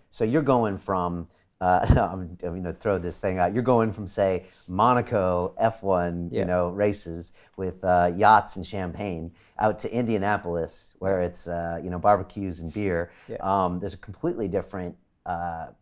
So you're going from, I'm going to throw this thing out. You're going from, say, Monaco F1, races with yachts and champagne out to Indianapolis, where it's, barbecues and beer. There's a completely different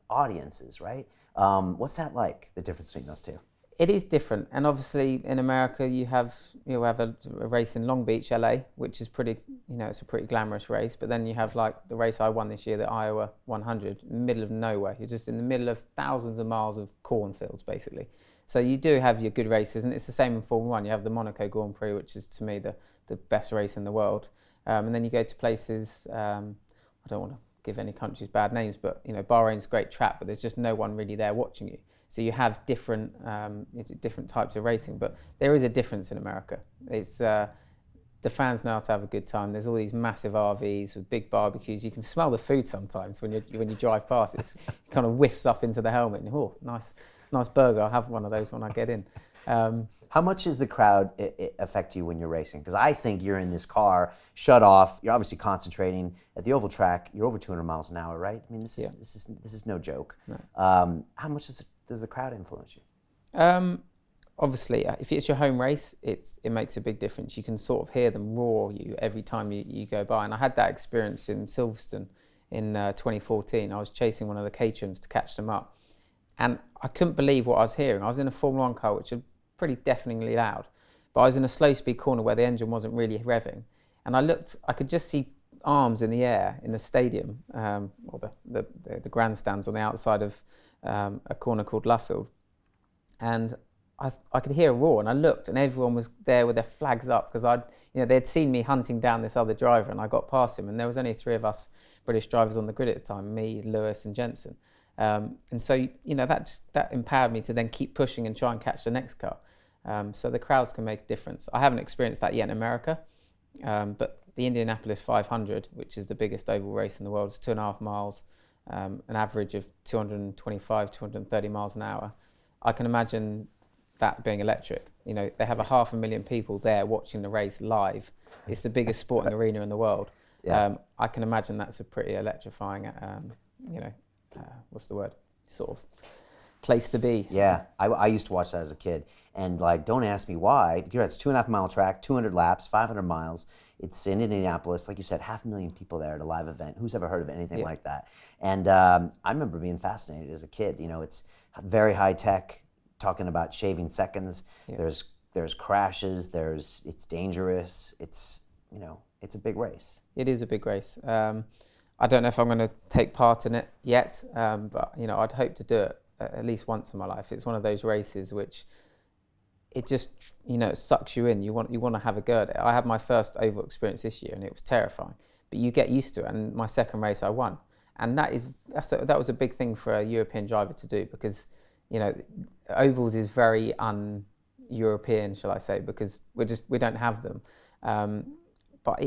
audiences, right? What's that like, the difference between those two? It is different, and obviously in America you have a race in Long Beach, LA, which is pretty, it's a pretty glamorous race. But then you have like the race I won this year, the Iowa 100, in the middle of nowhere. You're just in the middle of thousands of miles of cornfields, basically. So you do have your good races, and it's the same in Formula One. You have the Monaco Grand Prix, which is to me the best race in the world, and then you go to places. I don't want to give any countries bad names, but Bahrain's a great track, but there's just no one really there watching you. So you have different types of racing, but there is a difference in America. It's the fans know how to have a good time. There's all these massive RVs with big barbecues. You can smell the food sometimes when you drive past. It kind of whiffs up into the helmet. And, nice burger. I'll have one of those when I get in. How much does the crowd affect you when you're racing? Because I think you're in this car, shut off. You're obviously concentrating at the oval track. You're over 200 miles an hour, right? I mean, this is no joke. No. How much does the crowd influence you? Obviously, if it's your home race, it makes a big difference. You can sort of hear them roar you every time you go by. And I had that experience in Silverstone in 2014. I was chasing one of the Caterhams to catch them up, and I couldn't believe what I was hearing. I was in a Formula One car, which is pretty deafeningly loud, but I was in a slow speed corner where the engine wasn't really revving, and I could just see arms in the air in the stadium, or the grandstands on the outside of a corner called Luffield, and I could hear a roar, and I looked, and everyone was there with their flags up because they'd seen me hunting down this other driver, and I got past him, and there was only 3 of us British drivers on the grid at the time: me, Lewis, and Jensen. And so that empowered me to then keep pushing and try and catch the next car. So the crowds can make a difference. I haven't experienced that yet in America, but the Indianapolis 500, which is the biggest oval race in the world, is 2.5 miles, an average of 225, 230 miles an hour. I can imagine that being electric. They have 500,000 people there watching the race live. It's the biggest sporting arena in the world. I can imagine that's a pretty electrifying, what's the word? Sort of place to be. Yeah, I used to watch that as a kid, and don't ask me why. Because it's 2.5 mile track, 200 laps, 500 miles. It's in Indianapolis, like you said, 500,000 people there at a live event. Who's ever heard of anything like that? And I remember being fascinated as a kid. It's very high tech. Talking about shaving seconds. There's crashes. It's dangerous. It's a big race. It is a big race. I don't know if I'm going to take part in it yet, but I'd hope to do it at least once in my life. It's one of those races which it just it sucks you in. You want to have a go at it. I had my first oval experience this year, and it was terrifying. But you get used to it. And my second race, I won, and that was a big thing for a European driver to do, because ovals is very un-European, shall I say, because we don't have them. But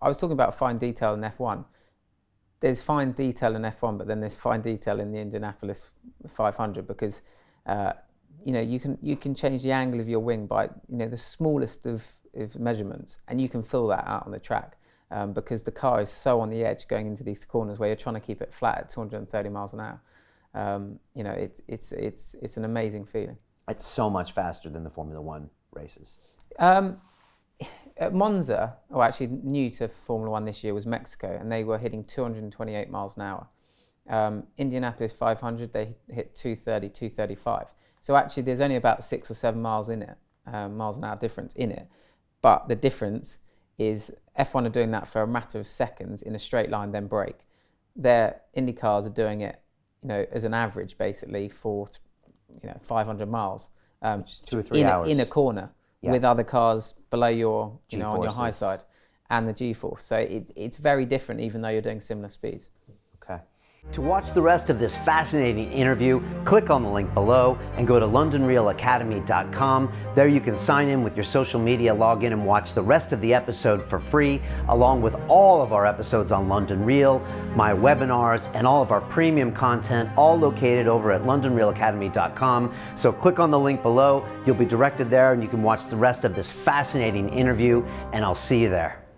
I was talking about fine detail in F1. There's fine detail in F1, but then there's fine detail in the Indianapolis 500, because you can change the angle of your wing by the smallest of measurements, and you can fill that out on the track, because the car is so on the edge going into these corners where you're trying to keep it flat at 230 miles an hour. It's an amazing feeling. It's so much faster than the Formula One races. At Monza, actually new to Formula One this year, was Mexico, and they were hitting 228 miles an hour. Indianapolis 500, they hit 230, 235. So actually there's only about 6 or 7 miles in it, miles an hour difference in it. But the difference is F1 are doing that for a matter of seconds in a straight line, then brake. Their Indy cars are doing it as an average, basically, for 500 miles, just 2 or 3 hours in a corner, with other cars below your, on your high side, and the G-force. So it's very different, even though you're doing similar speeds. Okay. To watch the rest of this fascinating interview, click on the link below and go to londonreelacademy.com. There you can sign in with your social media, log in and watch the rest of the episode for free, along with all of our episodes on London Real, my webinars, and all of our premium content, all located over at londonreelacademy.com. So click on the link below, you'll be directed there, and you can watch the rest of this fascinating interview, and I'll see you there.